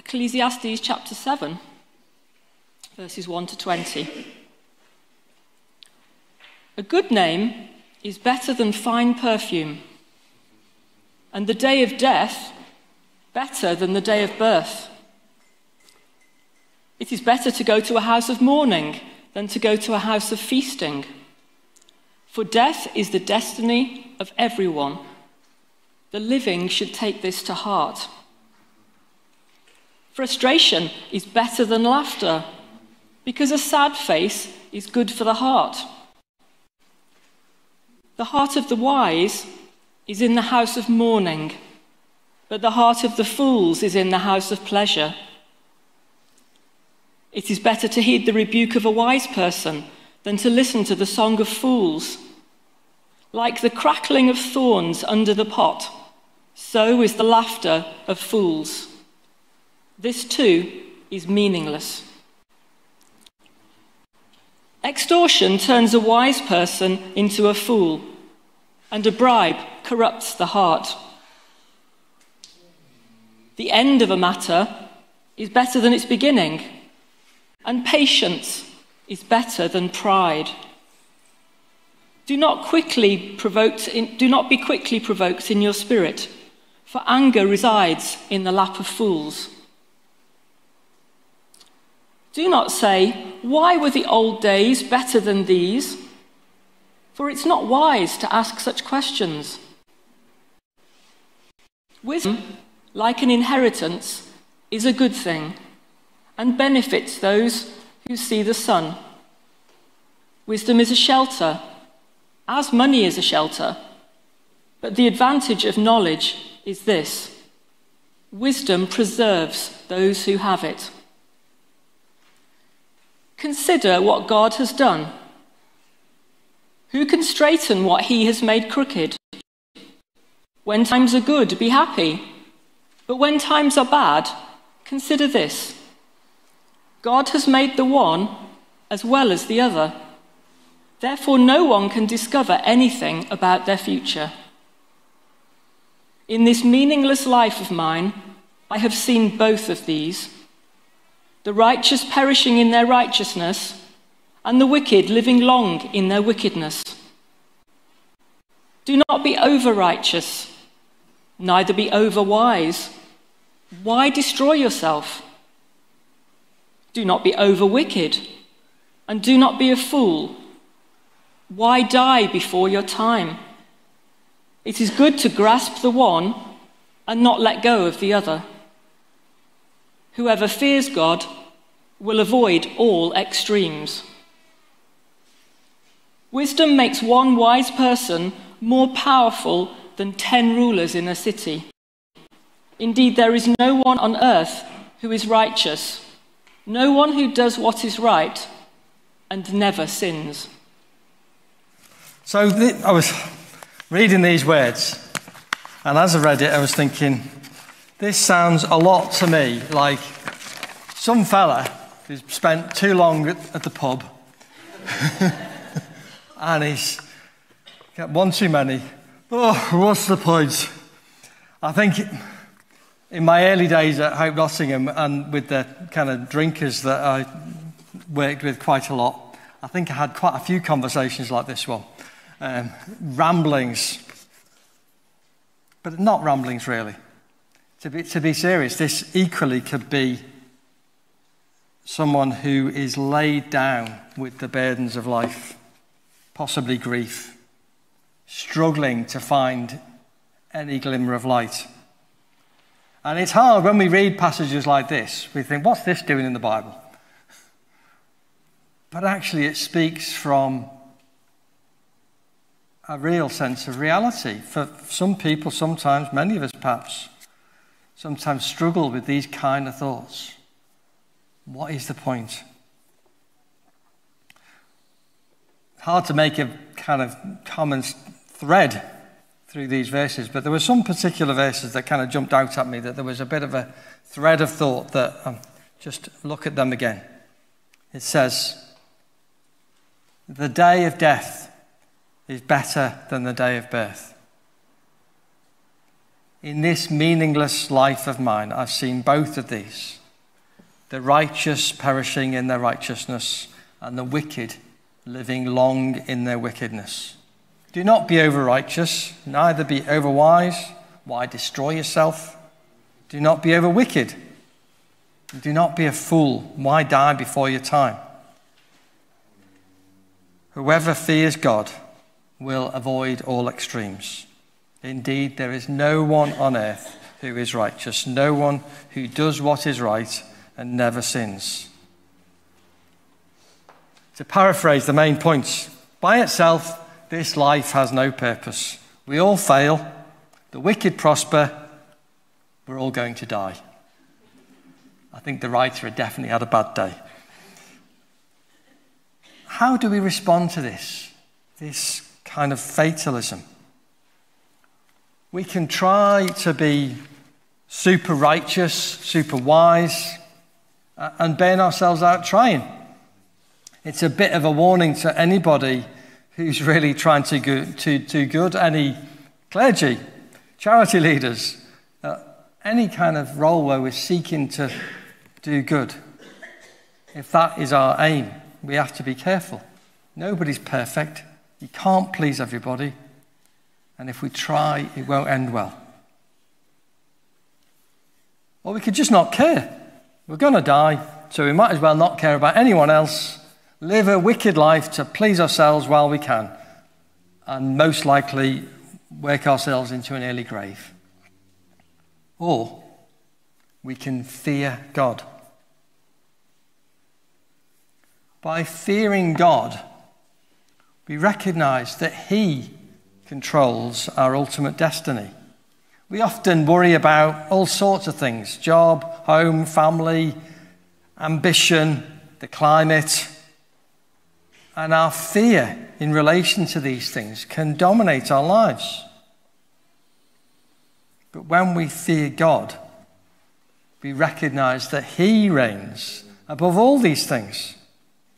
Ecclesiastes chapter 7, verses 1 to 20. A good name is better than fine perfume, and the day of death better than the day of birth. It is better to go to a house of mourning than to go to a house of feasting. For death is the destiny of everyone. The living should take this to heart. Frustration is better than laughter, because a sad face is good for the heart. The heart of the wise is in the house of mourning, but the heart of the fools is in the house of pleasure. It is better to heed the rebuke of a wise person than to listen to the song of fools. Like the crackling of thorns under the pot, so is the laughter of fools. This too is meaningless. Extortion turns a wise person into a fool, and a bribe corrupts the heart. The end of a matter is better than its beginning, and patience is better than pride. Do not be quickly provoked in your spirit, for anger resides in the lap of fools. Do not say, "Why were the old days better than these?" For it's not wise to ask such questions. Wisdom, like an inheritance, is a good thing and benefits those who see the sun. Wisdom is a shelter, as money is a shelter, but the advantage of knowledge is this: wisdom preserves those who have it. Consider what God has done. Who can straighten what he has made crooked? When times are good, be happy. But when times are bad, consider this: God has made the one as well as the other. Therefore, no one can discover anything about their future. In this meaningless life of mine, I have seen both of these: the righteous perishing in their righteousness, and the wicked living long in their wickedness. Do not be over-righteous, neither be over-wise. Why destroy yourself? Do not be over-wicked, and do not be a fool. Why die before your time? It is good to grasp the one and not let go of the other. Whoever fears God will avoid all extremes. Wisdom makes one wise person more powerful than 10 rulers in a city. Indeed, there is no one on earth who is righteous, no one who does what is right and never sins. So I was reading these words, and as I read it, I was thinking, this sounds a lot to me like some fella who's spent too long at the pub and he's got one too many. Oh, what's the point? I think in my early days at Hope Nottingham and with the kind of drinkers that I worked with quite a lot, I think I had quite a few conversations like this one. Ramblings, but not ramblings really. To be serious, this equally could be someone who is laid down with the burdens of life, possibly grief, struggling to find any glimmer of light. And it's hard when we read passages like this. We think, what's this doing in the Bible? But actually it speaks from a real sense of reality. For some people, sometimes, many of us perhaps, sometimes struggle with these kind of thoughts. What is the point? Hard to make a kind of common thread through these verses, but there were some particular verses that kind of jumped out at me, that there was a bit of a thread of thought that, just look at them again. It says, the day of death is better than the day of birth. In this meaningless life of mine, I've seen both of these. The righteous perishing in their righteousness, and the wicked living long in their wickedness. Do not be over-righteous, neither be over-wise. Why destroy yourself? Do not be over-wicked. Do not be a fool. Why die before your time? Whoever fears God will avoid all extremes. Indeed, there is no one on earth who is righteous, no one who does what is right and never sins. To paraphrase the main points, by itself, this life has no purpose. We all fail, the wicked prosper, we're all going to die. I think the writer had definitely had a bad day. How do we respond to this kind of fatalism? We can try to be super righteous, super wise, and burn ourselves out trying. It's a bit of a warning to anybody who's really trying to do good, any clergy, charity leaders, any kind of role where we're seeking to do good. If that is our aim, we have to be careful. Nobody's perfect. You can't please everybody. And if we try, it won't end well. Or we could just not care. We're going to die, so we might as well not care about anyone else, live a wicked life to please ourselves while we can, and most likely work ourselves into an early grave. Or we can fear God. By fearing God, we recognize that He controls our ultimate destiny. We often worry about all sorts of things: job, home, family, ambition, the climate. And our fear in relation to these things can dominate our lives. But when we fear God, we recognize that He reigns above all these things,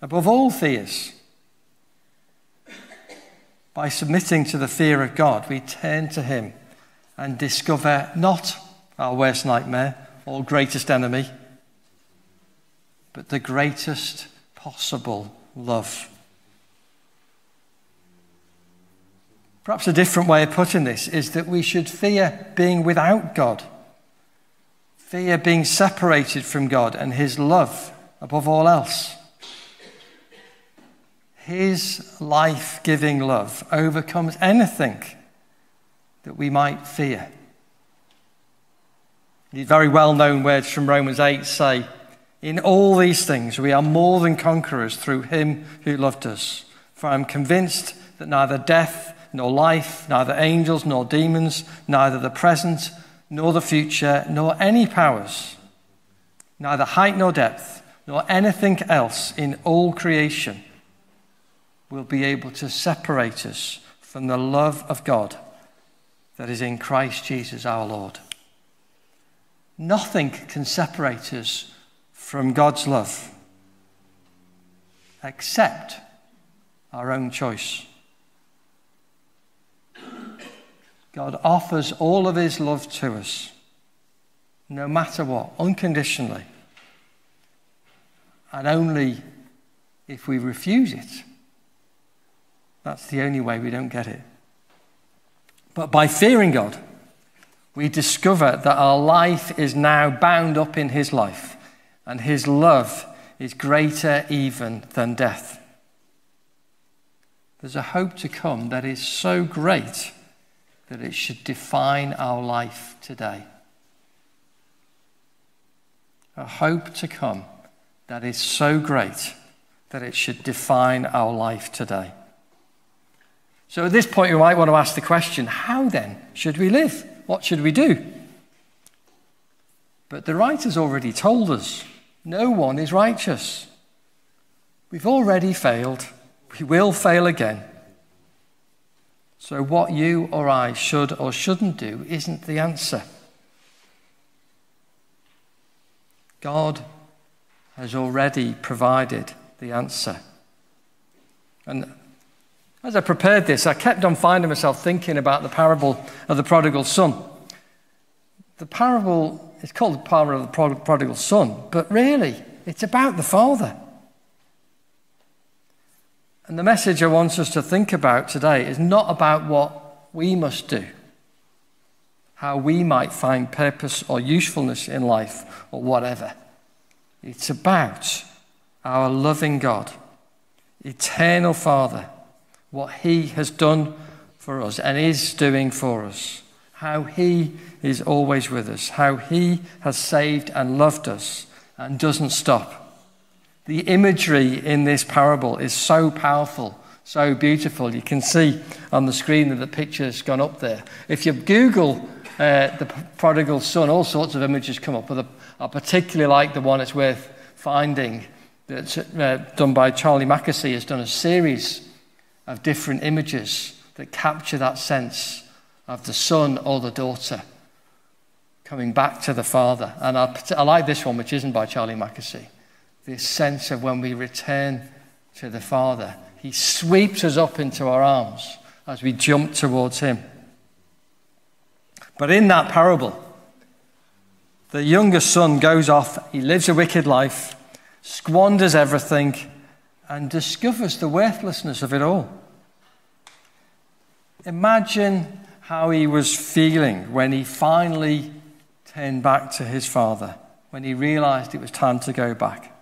above all fears. By submitting to the fear of God, we turn to Him and discover not our worst nightmare or greatest enemy, but the greatest possible love. Perhaps a different way of putting this is that we should fear being without God, fear being separated from God and His love above all else. His life-giving love overcomes anything that we might fear. These very well-known words from Romans 8 say, "In all these things we are more than conquerors through Him who loved us. For I am convinced that neither death nor life, neither angels nor demons, neither the present nor the future, nor any powers, neither height nor depth, nor anything else in all creation will be able to separate us from the love of God that is in Christ Jesus our Lord." Nothing can separate us from God's love except our own choice. God offers all of His love to us, no matter what, unconditionally. And only if we refuse it. That's the only way we don't get it. But by fearing God, we discover that our life is now bound up in His life, and His love is greater even than death. There's a hope to come that is so great that it should define our life today. A hope to come that is so great that it should define our life today. So at this point, we might want to ask the question, how then should we live? What should we do? But the writer's already told us, no one is righteous. We've already failed. We will fail again. So what you or I should or shouldn't do isn't the answer. God has already provided the answer. And as I prepared this, I kept on finding myself thinking about the parable of the prodigal son. the parable is called the parable of the prodigal son, but really, it's about the Father. And the message I want us to think about today is not about what we must do, how we might find purpose or usefulness in life or whatever. It's about our loving God, eternal Father, what he has done for us and is doing for us, how he is always with us, how he has saved and loved us and doesn't stop. The imagery in this parable is so powerful, so beautiful. You can see on the screen that the picture's gone up there. If you Google the prodigal son, all sorts of images come up. But I particularly like the one it's worth finding that's done by Charlie Mackesy. Has done a series of different images that capture that sense of the son or the daughter coming back to the Father. And I like this one, which isn't by Charlie Mackesy. This sense of when we return to the Father, he sweeps us up into our arms as we jump towards him. But in that parable, the younger son goes off, he lives a wicked life, squanders everything, and discovers the worthlessness of it all. Imagine how he was feeling when he finally turned back to his father, when he realized it was time to go back.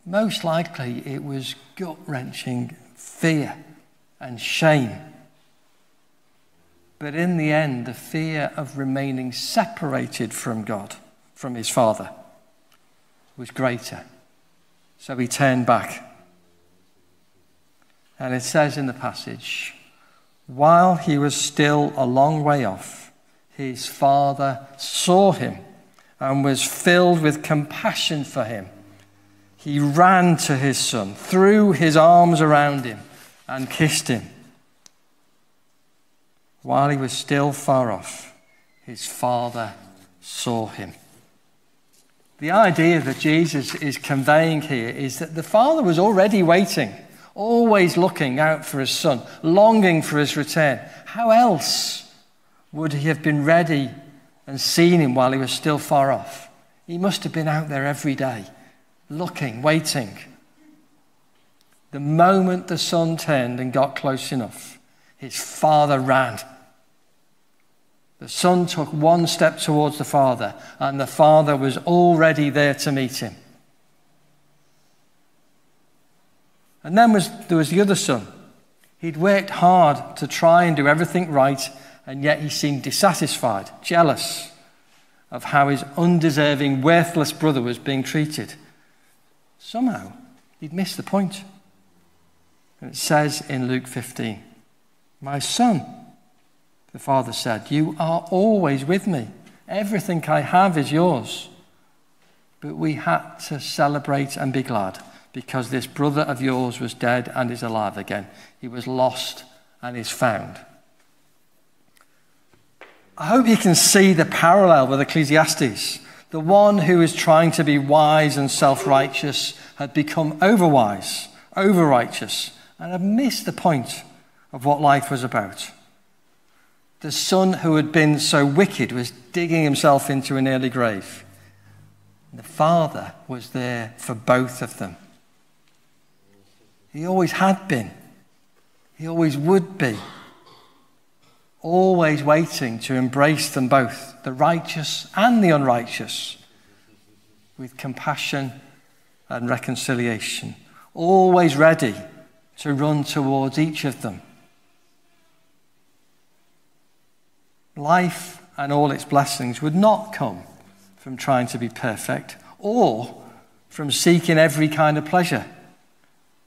Most likely it was gut-wrenching fear and shame. But in the end, the fear of remaining separated from God, from his Father, was greater. So he turned back. And it says in the passage, while he was still a long way off, his father saw him and was filled with compassion for him. He ran to his son, threw his arms around him, and kissed him. While he was still far off, his father saw him. The idea that Jesus is conveying here is that the father was already waiting, always looking out for his son, longing for his return. How else would he have been ready and seen him while he was still far off? He must have been out there every day, looking, waiting. The moment the son turned and got close enough, his father ran. The son took one step towards the father, and the father was already there to meet him. And then there was the other son. He'd worked hard to try and do everything right, and yet he seemed dissatisfied, jealous of how his undeserving, worthless brother was being treated. Somehow, he'd missed the point. And it says in Luke 15, my son, the father said, you are always with me. Everything I have is yours. But we had to celebrate and be glad because this brother of yours was dead and is alive again. He was lost and is found. I hope you can see the parallel with Ecclesiastes. The one who is trying to be wise and self-righteous had become overwise, over-righteous, and had missed the point of what life was about. The son who had been so wicked was digging himself into an early grave. The father was there for both of them. He always had been. He always would be. Always waiting to embrace them both, the righteous and the unrighteous, with compassion and reconciliation. Always ready to run towards each of them. Life and all its blessings would not come from trying to be perfect or from seeking every kind of pleasure,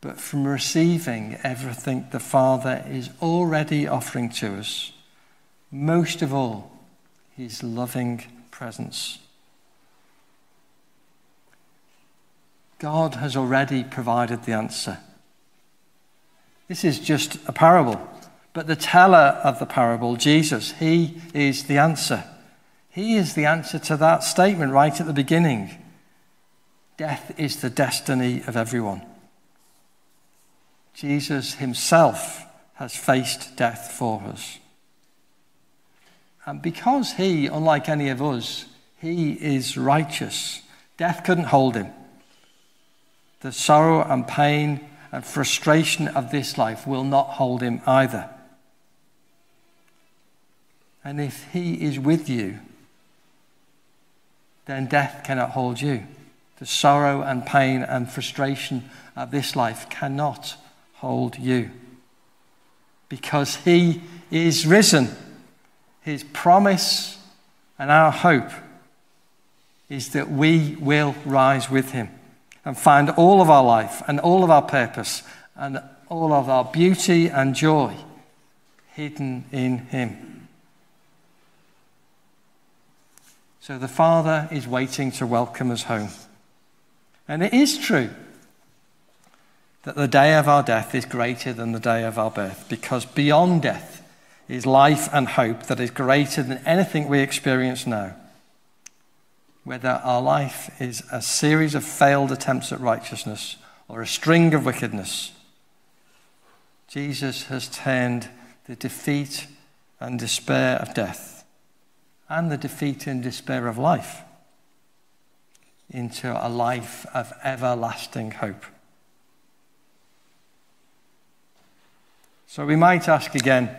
but from receiving everything the Father is already offering to us. Most of all, his loving presence. God has already provided the answer. This is just a parable, but the teller of the parable, Jesus, he is the answer. He is the answer to that statement right at the beginning. Death is the destiny of everyone. Jesus himself has faced death for us. And because he, unlike any of us, he is righteous, death couldn't hold him. The sorrow and pain and frustration of this life will not hold him either. And if he is with you, then death cannot hold you. The sorrow and pain and frustration of this life cannot hold you. Because he is risen. His promise and our hope is that we will rise with him and find all of our life and all of our purpose and all of our beauty and joy hidden in him. So the Father is waiting to welcome us home. And it is true that the day of our death is greater than the day of our birth, because beyond death is life and hope that is greater than anything we experience now. Whether our life is a series of failed attempts at righteousness or a string of wickedness, Jesus has turned the defeat and despair of death and the defeat and despair of life into a life of everlasting hope. So we might ask again,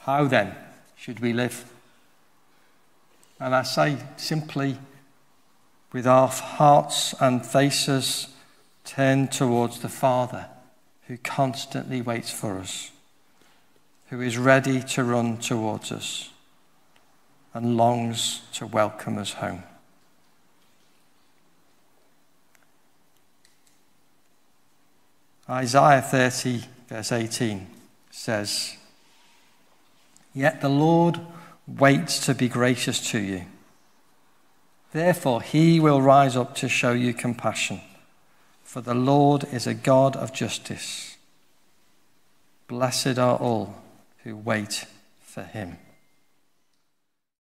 how then should we live? And I say simply, with our hearts and faces turned towards the Father, who constantly waits for us, who is ready to run towards us and longs to welcome us home. Isaiah 30, verse 18 says, "Yet the Lord waits to be gracious to you. Therefore he will rise up to show you compassion, for the Lord is a God of justice. Blessed are all who wait for him."